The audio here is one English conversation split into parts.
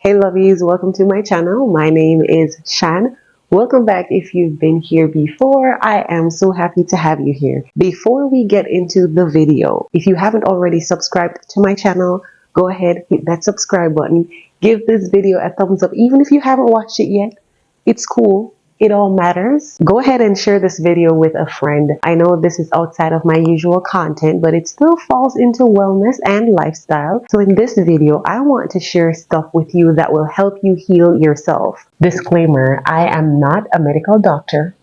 Hey lovies, welcome to my channel. My name is Shan. Welcome back if you've been here before. I am so happy to have you here. Before we get into the video, if you haven't already subscribed to my channel, go ahead, hit that subscribe button. Give this video a thumbs up. Even if you haven't watched it yet, it's cool. It all matters. Go ahead and share this video with a friend. I know this is outside of my usual content, but it still falls into wellness and lifestyle. So in this video, I want to share stuff with you that will help you heal yourself. Disclaimer, I am not a medical doctor.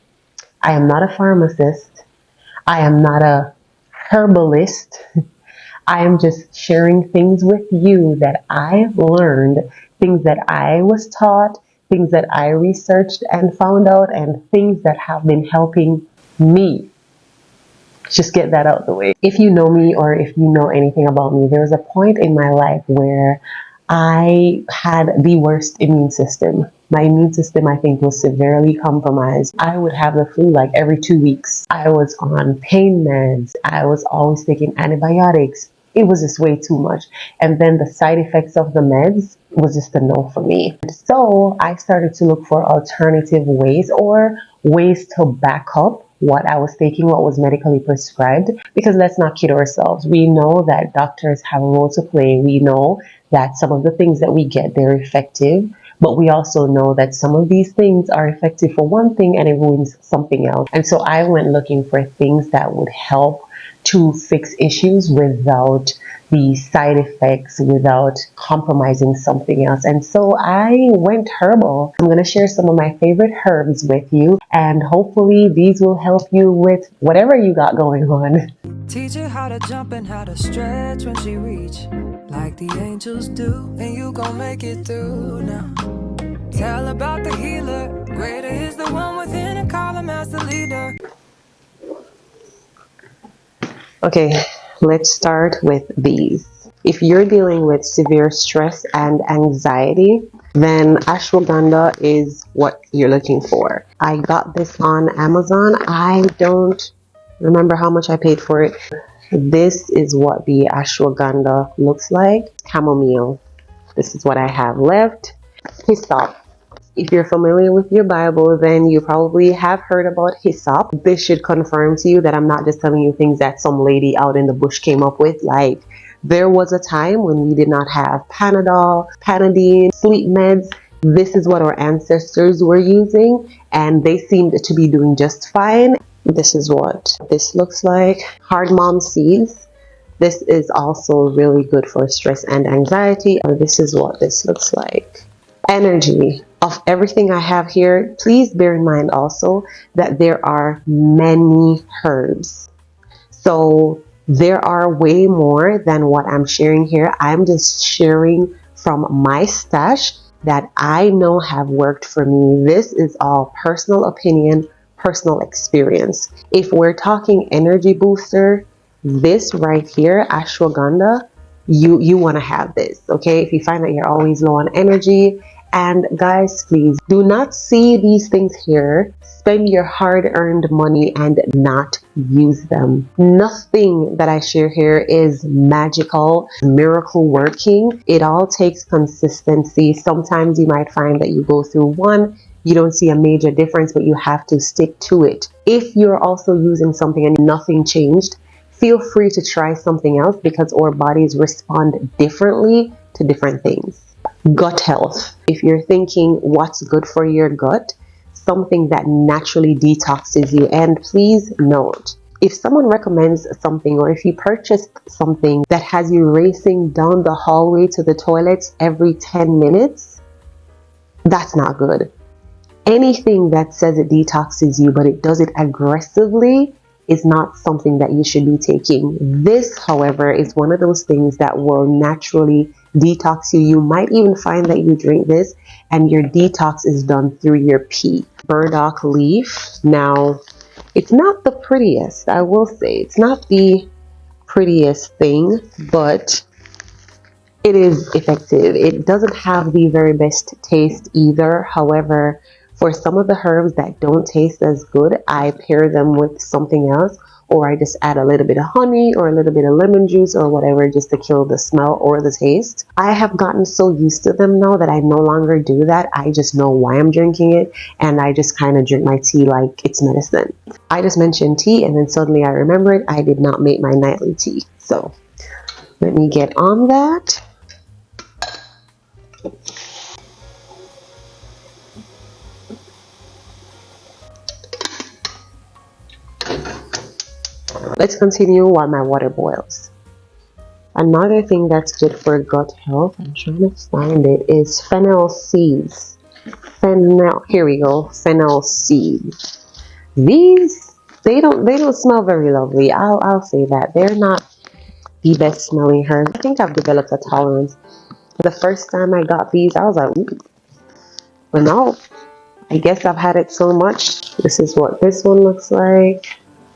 I am not a pharmacist. I am not a herbalist. I am just sharing things with you that I've learned, things that I was taught, things that I researched and found out, and things that have been helping me. Just get that out the way. If you know me or if you know anything about me, there was a point in my life where I had the worst immune system. My immune system, I think, was severely compromised. I would have the flu like every 2 weeks. I was on pain meds. I was always taking antibiotics. It was just way too much. And then the side effects of the meds was just a no for me. So I started to look for alternative ways or ways to back up what I was taking, what was medically prescribed, because let's not kid ourselves. We know that doctors have a role to play. We know that some of the things that we get, they're effective, but we also know that some of these things are effective for one thing and it ruins something else. And so I went looking for things that would help to fix issues without the side effects, without compromising something else. And so I went herbal. I'm going to share some of my favorite herbs with you, and hopefully these will help you with whatever you got going on. Teach her how to jump and how to stretch when she reach, like the angels do, and you gon' make it through now. Tell about the healer, greater is the one within, and call him as the leader. Okay, let's start with these. If you're dealing with severe stress and anxiety, then ashwagandha is what you're looking for. I got this on Amazon. I don't remember how much I paid for it. This is what the ashwagandha looks like. Chamomile. This is what I have left. Hyssop. If you're familiar with your Bible, then you probably have heard about hyssop. This should confirm to you that I'm not just telling you things that some lady out in the bush came up with. Like, there was a time when we did not have Panadol, Panadine, sleep meds. This is what our ancestors were using, and they seemed to be doing just fine. This is what this looks like. Cardamom seeds. This is also really good for stress and anxiety. This is what this looks like. Energy. Of everything I have here, please bear in mind also that there are many herbs. So there are way more than what I'm sharing here. I'm just sharing from my stash that I know have worked for me. This is all personal opinion, personal experience. If we're talking energy booster, this right here, ashwagandha, you want to have this, okay? If you find that you're always low on energy. And guys, please do not see these things here, spend your hard-earned money and not use them. Nothing that I share here is magical, miracle working. It all takes consistency. Sometimes you might find that you go through one, you don't see a major difference, but you have to stick to it. If you're also using something and nothing changed, feel free to try something else, because our bodies respond differently to different things. Gut health. If you're thinking what's good for your gut, something that naturally detoxes you. And please note, if someone recommends something or if you purchased something that has you racing down the hallway to the toilets every 10 minutes, that's not good. Anything that says it detoxes you but it does it aggressively is not something that you should be taking. This, however, is one of those things that will naturally detox you. You might even find that you drink this and your detox is done through your pee. Burdock leaf. Now, it's not the prettiest, I will say. It's not the prettiest thing, but it is effective. It doesn't have the very best taste either. However, for some of the herbs that don't taste as good, I pair them with something else. or I just add a little bit of honey or a little bit of lemon juice or whatever just to kill the smell or the taste. I have gotten so used to them now that I no longer do that. I just know why I'm drinking it, and I just kind of drink my tea like it's medicine. I just mentioned tea and then suddenly I remembered I did not make my nightly tea. So let me get on that. Let's continue while my water boils. Another thing that's good for gut health, I'm trying to find it, is fennel seeds. Here we go, fennel seeds. These, they don't smell very lovely. I'll say that. They're not the best smelling herbs. I think I've developed a tolerance. The first time I got these, I was like, ooh. But no, I guess I've had it so much. This is what this one looks like.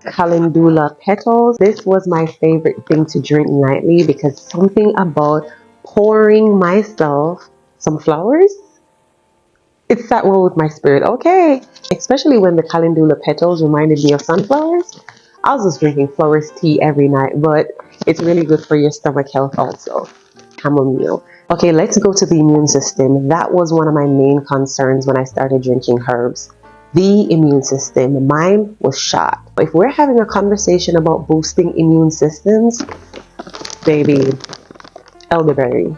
Calendula petals. This was my favorite thing to drink nightly because something about pouring myself some flowers, it sat well with my spirit. Okay, especially when the calendula petals reminded me of sunflowers. I was just drinking flowers tea every night, but it's really good for your stomach health also. Chamomile. Okay, let's go to the immune system. That was one of my main concerns when I started drinking herbs. The immune system. Mine was shot. If we're having a conversation about boosting immune systems, baby, elderberry.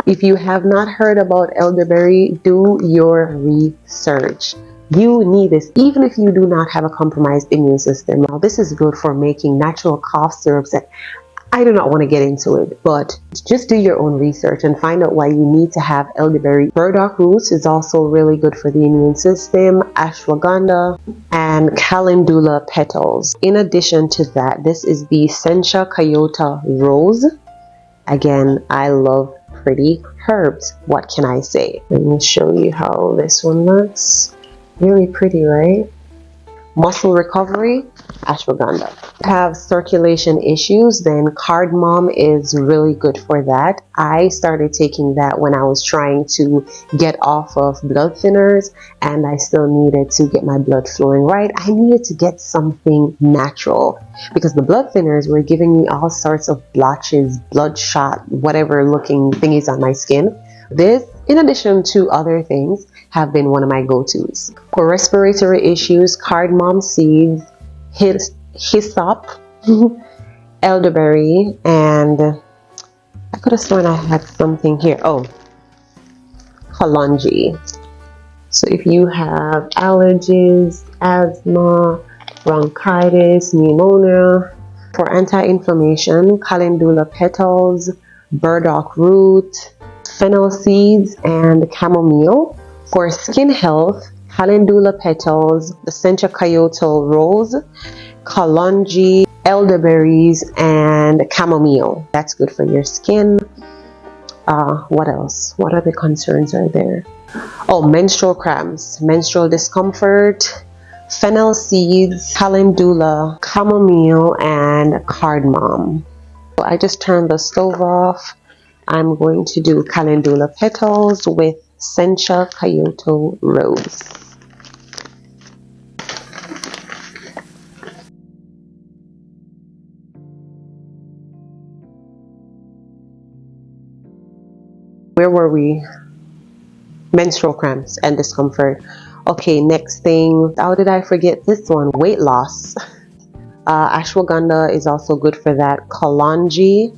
If you have not heard about elderberry, do your research. You need this even if you do not have a compromised immune system. Now, this is good for making natural cough syrups. I do not want to get into it, but just do your own research and find out why you need to have elderberry. Burdock roots is also really good for the immune system, ashwagandha, and calendula petals. In addition to that, this is the Sencha Kayota Rose. Again, I love pretty herbs. What can I say? Let me show you how this one looks. Really pretty, right? Muscle recovery, ashwagandha. Have circulation issues, then cardamom is really good for that. I started taking that when I was trying to get off of blood thinners and I still needed to get my blood flowing right. I needed to get something natural because the blood thinners were giving me all sorts of blotches, bloodshot, whatever looking thingies on my skin. This, in addition to other things, have been one of my go-tos. For respiratory issues, cardamom seeds, hyssop, elderberry, and I could have sworn I had something here. Oh, kalonji. So if you have allergies, asthma, bronchitis, pneumonia, for anti-inflammation, calendula petals, burdock root, fennel seeds, and chamomile. For skin health, calendula petals, the Sencha Kayota Rose, kalonji, elderberries, and chamomile. That's good for your skin. What else? What other concerns are there? Oh, menstrual cramps, menstrual discomfort, fennel seeds, calendula, chamomile, and cardamom. So I just turned the stove off. I'm going to do calendula petals with Sencha Kayota Rose. Where were we? Menstrual cramps and discomfort. Okay, next thing. How did I forget this one? Weight loss. Ashwagandha is also good for that. Kalonji,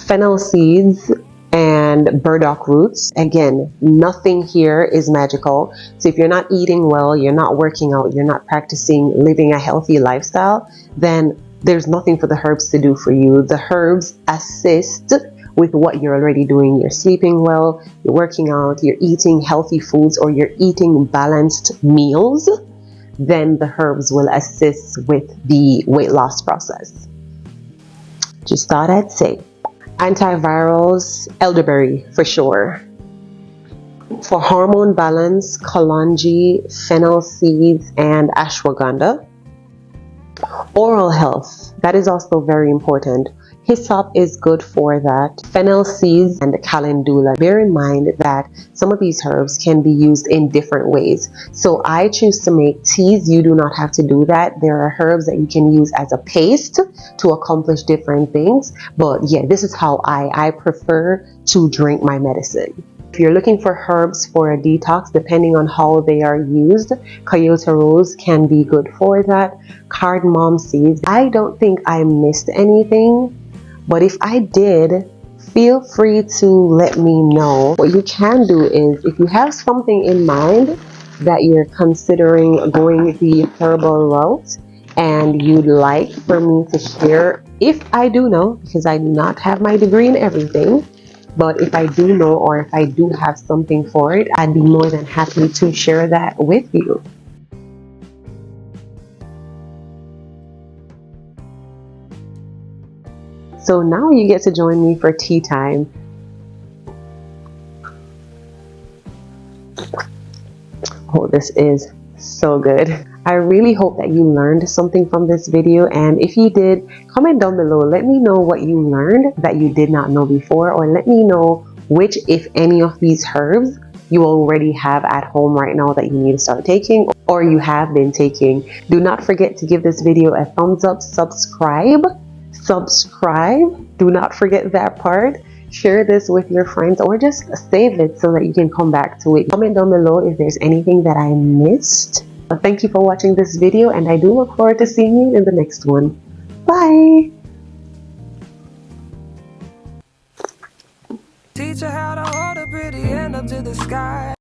fennel seeds, and burdock roots. Again, nothing here is magical. So if you're not eating well, you're not working out, you're not practicing living a healthy lifestyle, then there's nothing for the herbs to do for you. The herbs assist with what you're already doing. You're sleeping well, you're working out, you're eating healthy foods, or you're eating balanced meals, then the herbs will assist with the weight loss process. Just thought I'd say. Antivirals, elderberry for sure. For hormone balance, kalonji, fennel seeds, and ashwagandha. Oral health, that is also very important. Hyssop is good for that. Fennel seeds and calendula. Bear in mind that some of these herbs can be used in different ways. So I choose to make teas. You do not have to do that. There are herbs that you can use as a paste to accomplish different things. But yeah, this is how I prefer to drink my medicine. If you're looking for herbs for a detox, depending on how they are used, coyote rose can be good for that. Cardamom seeds. I don't think I missed anything, but if I did, feel free to let me know. What you can do is, if you have something in mind that you're considering going the herbal route and you'd like for me to share, if I do know, because I do not have my degree in everything, but if I do know or if I do have something for it, I'd be more than happy to share that with you. So now you get to join me for tea time. Oh, this is so good. I really hope that you learned something from this video, and if you did, comment down below. Let me know what you learned that you did not know before, or let me know which, if any, of these herbs you already have at home right now that you need to start taking or you have been taking. Do not forget to give this video a thumbs up, subscribe, do not forget that part. Share this with your friends or just save it so that you can come back to it. Comment down below if there's anything that I missed. Thank you for watching this video, and I do look forward to seeing you in the next one. Bye! Teach her how to hold a pretty hand up to the sky.